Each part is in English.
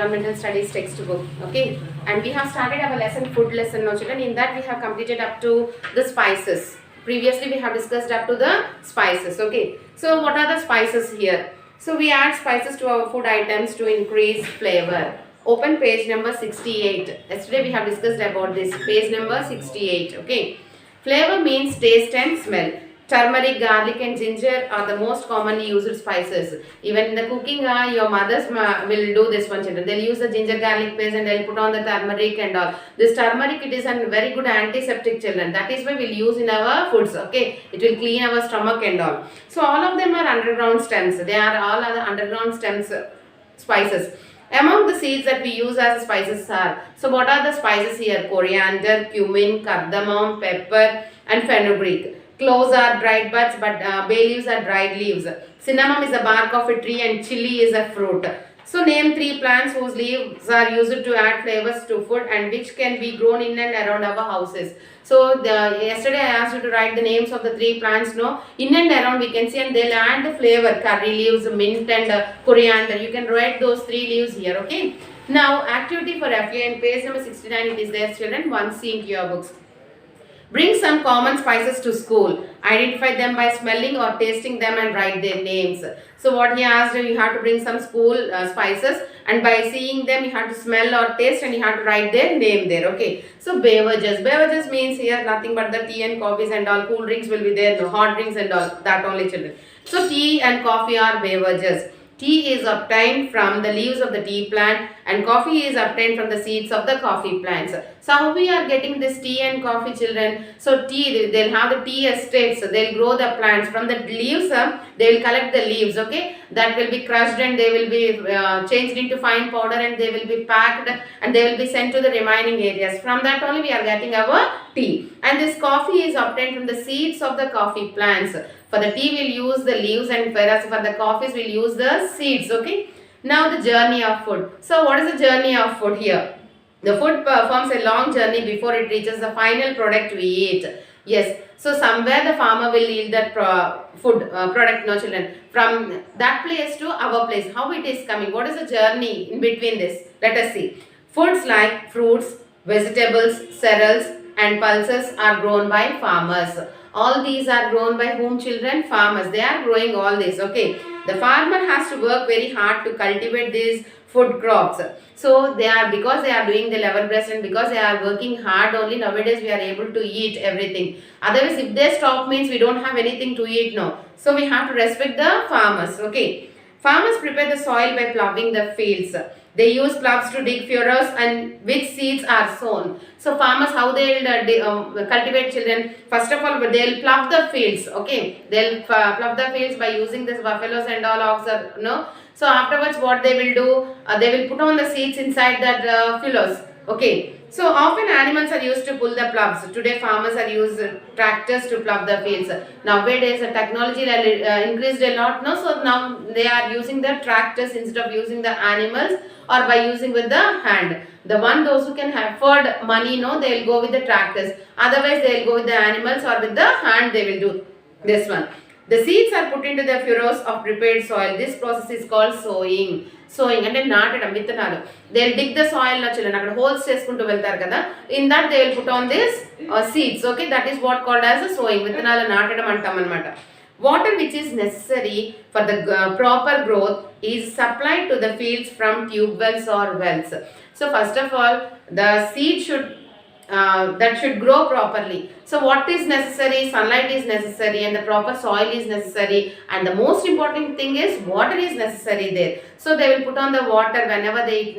environmental studies textbook. Okay, and we have started our food lesson now, children. In that we have completed up to the spices. Previously we have discussed up to the spices. Okay, so what are the spices here? So we add spices to our food items to increase flavor. Open page number 68. Yesterday we have discussed about this. Page number 68. Okay, flavor means taste and smell. Turmeric, garlic and ginger are the most commonly used spices. Even in the cooking, your mothers will do this one, children. They'll use the ginger garlic paste and they'll put on the turmeric and all. This turmeric, it is a very good antiseptic, children. That is why we'll use in our foods, okay. It will clean our stomach and all. So all of them are underground stems. They are all other underground stems spices. Among the seeds that we use as spices are, so what are the spices here? Coriander, cumin, cardamom, pepper and fenugreek. Cloves are dried buds, but bay leaves are dried leaves. Cinnamon is the bark of a tree and chili is a fruit. So name 3 plants whose leaves are used to add flavors to food and which can be grown in and around our houses. So yesterday I asked you to write the names of the 3 plants. No, in and around we can see, and they'll add the flavor. Curry leaves, mint and coriander. You can write those 3 leaves here. Okay. Now activity for FA and page number 69 it is there, children. 1C into your books. Bring some common spices to school. Identify them by smelling or tasting them and write their names. So what he asked, you have to bring some school spices, and by seeing them you have to smell or taste and you have to write their name there. Okay. So beverages. Beverages means here nothing but the tea and coffees and all. Cool drinks will be there, the hot drinks and all. That only, children. So tea and coffee are beverages. Tea is obtained from the leaves of the tea plant and coffee is obtained from the seeds of the coffee plants. So how we are getting this tea and coffee, children? So tea, they'll have the tea estates, they'll grow the plants. From the leaves, they will collect the leaves, okay? That will be crushed and they will be changed into fine powder and they will be packed and they will be sent to the remaining areas. From that only we are getting our tea. And this coffee is obtained from the seeds of the coffee plants. For the tea we'll use the leaves and whereas for the coffees we'll use the seeds, okay. Now the journey of food. So what is the journey of food here? The food performs a long journey before it reaches the final product we eat. Yes, so somewhere the farmer will yield that food product, no, children. From that place to our place, how it is coming, what is the journey in between this? Let us see. Foods like fruits, vegetables, cereals and pulses are grown by farmers. All these are grown by whom, children? Farmers. They are growing all this, okay. The farmer has to work very hard to cultivate these food crops. So they are, because they are doing the level best and because they are working hard only, nowadays we are able to eat everything. Otherwise if they stop means we don't have anything to eat now. So we have to respect the farmers, okay. Farmers prepare the soil by ploughing the fields. They use ploughs to dig furrows and which seeds are sown. So farmers, how they will cultivate, children? First of all, they will plough the fields. Okay, they will plough the fields by using this buffaloes and all oxen. No. So afterwards, what they will do? They will put on the seeds inside that furrows. Okay. So often animals are used to pull the ploughs. Today farmers are using tractors to plough the fields. Nowadays the technology increased a lot. No, so now they are using the tractors instead of using the animals or by using with the hand. Those who can afford money, no, they will go with the tractors. Otherwise they will go with the animals or with the hand they will do this one. The seeds are put into the furrows of prepared soil. This process is called sowing. Sowing and naatadam vittanalu. They will dig the soil, children. Akkada holes cheskuntu veltaru kada. In that they will put on this seeds. Okay, that is what called as a sowing. Vittanalu naatadam antam anamata. Water which is necessary for the proper growth is supplied to the fields from tube wells or wells. So first of all, the seed should that should grow properly. So what is necessary? Sunlight is necessary and the proper soil is necessary, and the most important thing is water is necessary there. So they will put on the water whenever they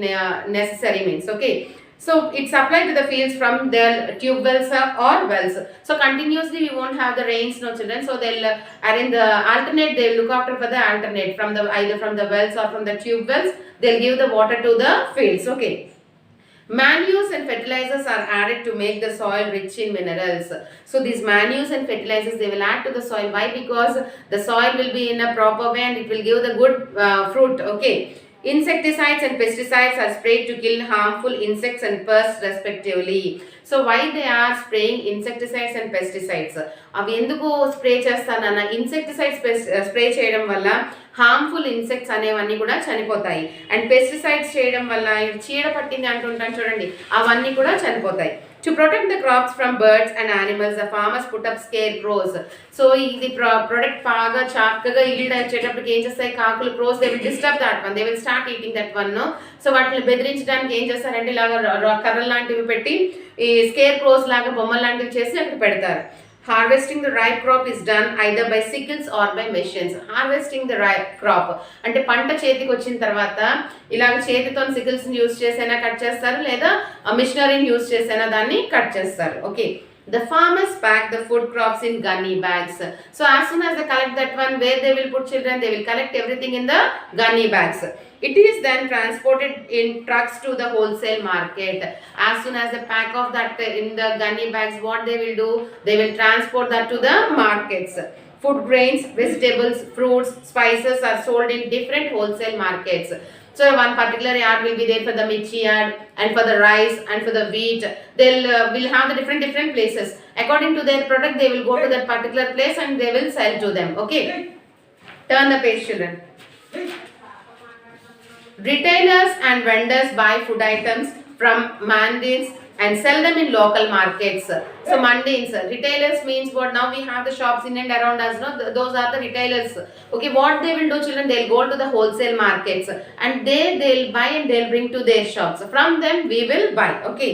necessary means, okay. So it's supplied to the fields from their tube wells or wells. So continuously we won't have the rains, no, children. So they'll arrange the alternate, they'll look after for the alternate from the either from the wells or from the tube wells. They'll give the water to the fields, okay. Manures and fertilizers are added to make the soil rich in minerals. So these manures and fertilizers, they will add to the soil. Why? Because the soil will be in a proper way and it will give the good fruit, okay. insecticides and pesticides are sprayed to kill harmful insects and pests respectively. So why they are spraying insecticides and pesticides? అవి ఎందుకు spray చేస్తానన్న insecticides spray చేయడం వల్ల harmful insects అనేవన్నీ కూడా చనిపోతాయి. And pesticides చేయడం వల్ల చీడ పట్టింది అంటుంటాను చూడండి, అవన్నీ కూడా చనిపోతాయి. To protect the crops from birds and animals, the farmers put up scarecrows. So ఇది ప్రొడక్ట్ బాగా చక్కగా ఈల్డ్ వచ్చేటప్పటికి ఏం చేస్తాయి, కాకులు crores they will disturb that one, they will start eating that one. So వాటిని బెదిరించడానికి ఏం చేస్తారంటే ఇలాగ కర్రలు లాంటివి పెట్టి ఈ స్కేర్ క్రోస్ లాగా బొమ్మలు లాంటివి చేసి అక్కడ పెడతారు. Harvesting the ripe crop is done either by sickles or by machines. Harvesting the ripe crop అంటే పంట చేతికి వచ్చిన తర్వాత ఇలాగ చేతితో సికిల్స్ యూస్ చేసైనా కట్ చేస్తారు, లేదా మిషనరీని యూస్ చేసైనా దాన్ని కట్ చేస్తారు. Okay, the farmers pack the food crops in gunny bags. So as soon as they collect that one, where they will put children, they will collect everything in the gunny bags. It is then transported in trucks to the wholesale market. As soon as they pack off that in the gunny bags, what they will do, they will transport that to the markets. Food grains, vegetables, fruits, spices are sold in different wholesale markets. So one particular yard will be there for the mirchi yard, and for the rice, and for the wheat. They'll will have the different places. According to their product, they will go to that particular place and they will sell to them. Okay, turn the page, children. Retailers and vendors buy food items from mandis and sell them in local markets. So mandis, retailers means what? Now we have the shops in and around us, no? Those are the retailers. Okay, what they will do, children, they'll go to the wholesale markets and they'll buy and they'll bring to their shops. From them we will buy. Okay,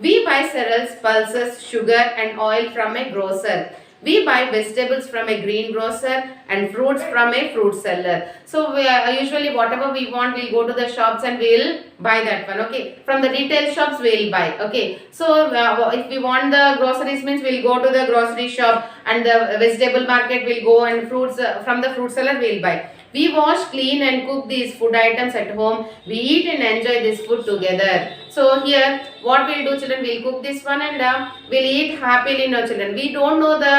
we buy cereals, pulses, sugar and oil from a grocer. We buy vegetables from a greengrocer and fruits from a fruit seller. So we usually whatever we want, we'll go to the shops and we'll buy that one. Okay, from the retail shops we'll buy. Okay, so if we want the groceries means we'll go to the grocery shop, and the vegetable market we'll go, and fruits from the fruit seller we'll buy. We wash, clean and cook these food items at home. We eat and enjoy this food together. So here what we'll do, children, we'll cook this one and we'll eat happily. No, children, we don't know the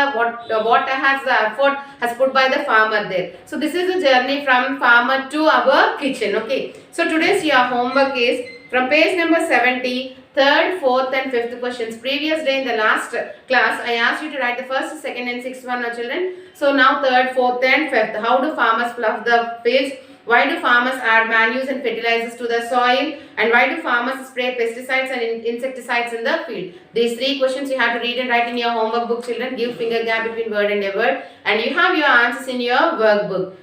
what has the effort has put by the farmer there. So this is the journey from farmer to our kitchen. Okay, so today's your homework is from page number 70, third, fourth and fifth questions. Previous day in the last class I asked you to write the first, second and sixth one, no, children. So now third, fourth and fifth. How do farmers plough the fields? Why do farmers add manures and fertilizers to the soil? And why do farmers spray pesticides and insecticides in the field? These three questions you have to read and write in your homework book, children. Give finger gap between word and a word, and you have your answers in your workbook.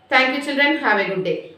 Thank you, children. Have a good day.